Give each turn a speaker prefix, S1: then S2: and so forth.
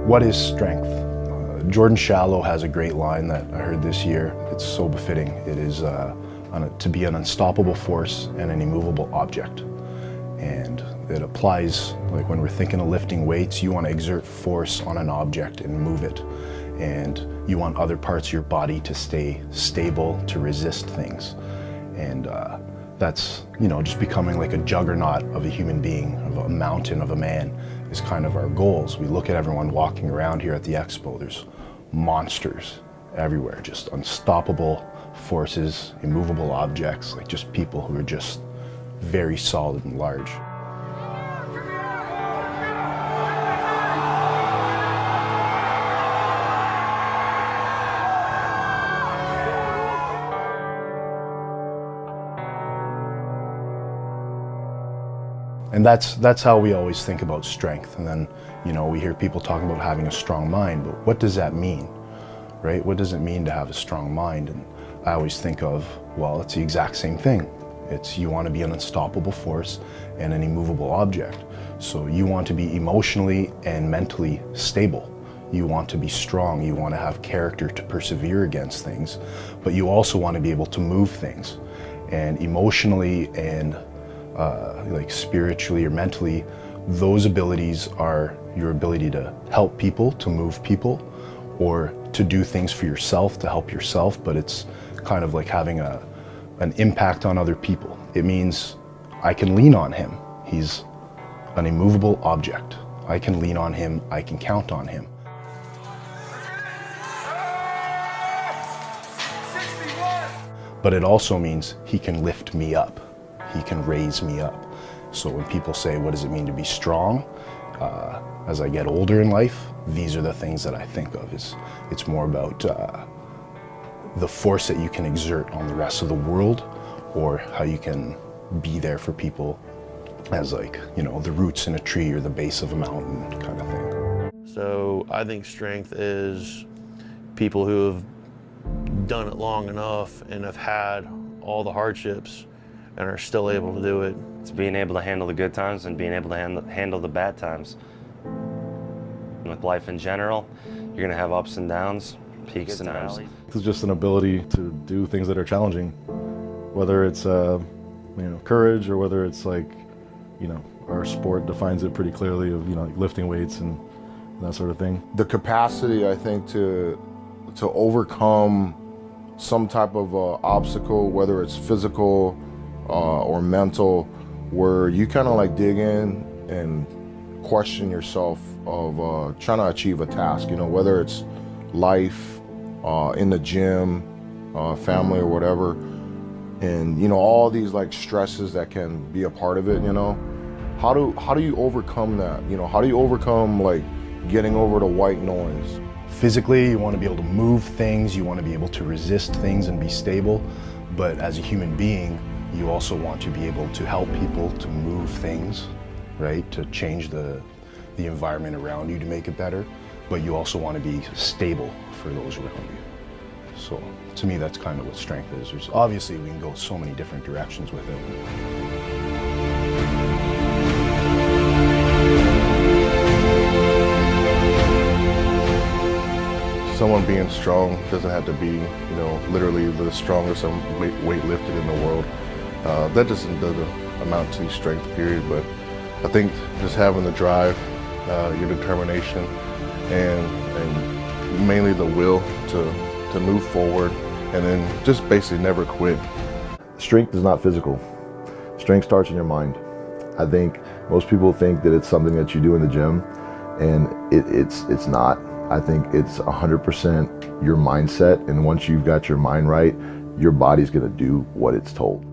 S1: What is strength? Jordan Shallow has a great line that I heard this year. It's so befitting. It is to be an unstoppable force and an immovable object. And it applies, like when we're thinking of lifting weights, you want to exert force on an object and move it. And you want other parts of your body to stay stable, to resist things. And that's, just becoming like a juggernaut of a human being, of a mountain of a man, is kind of our goals. We look at everyone walking around here at the expo. There's monsters everywhere, just unstoppable forces, immovable objects, like just people who are just very solid and large. And that's how we always think about strength. And then, we hear people talking about having a strong mind, but what does that mean, right? What does it mean to have a strong mind? And I always think of, well, it's the exact same thing. It's you want to be an unstoppable force and an immovable object. So you want to be emotionally and mentally stable. You want to be strong. You want to have character to persevere against things, but you also want to be able to move things. And emotionally and like spiritually or mentally, those abilities are your ability to help people, to move people, or to do things for yourself, to help yourself, but it's kind of like having an impact on other people. It means I can lean on him. He's an immovable object. I can lean on him. I can count on him. But it also means he can lift me up. He can raise me up. So when people say, what does it mean to be strong? As I get older in life, these are the things that I think of. It's more about the force that you can exert on the rest of the world, or how you can be there for people as the roots in a tree or the base of a mountain kind of thing.
S2: So I think strength is people who have done it long enough and have had all the hardships and are still able to do it.
S3: It's being able to handle the good times and being able to handle the bad times. With life in general, you're gonna have ups and downs, peaks and valleys.
S4: It's just an ability to do things that are challenging, whether it's courage, or whether it's our sport defines it pretty clearly of like lifting weights and that sort of thing.
S5: The capacity, I think, to overcome some type of obstacle, whether it's physical or mental, where you kind of dig in and question yourself of trying to achieve a task, whether it's life, in the gym, family or whatever, and all these stresses that can be a part of it. How do you overcome that? How do you overcome getting over the white noise?
S1: Physically, you want to be able to move things, you want to be able to resist things and be stable, but as a human being, you also want to be able to help people to move things, right? To change the environment around you to make it better, but you also want to be stable for those around you. So to me, that's kind of what strength is. Obviously, we can go so many different directions with it.
S5: Someone being strong doesn't have to be, literally the strongest weightlifted in the world. That doesn't amount to strength, period. But I think just having the drive, your determination, and mainly the will to move forward, and then just basically never quit.
S6: Strength is not physical. Strength starts in your mind. I think most people think that it's something that you do in the gym, and it's not. I think it's 100% your mindset, and once you've got your mind right, your body's gonna do what it's told.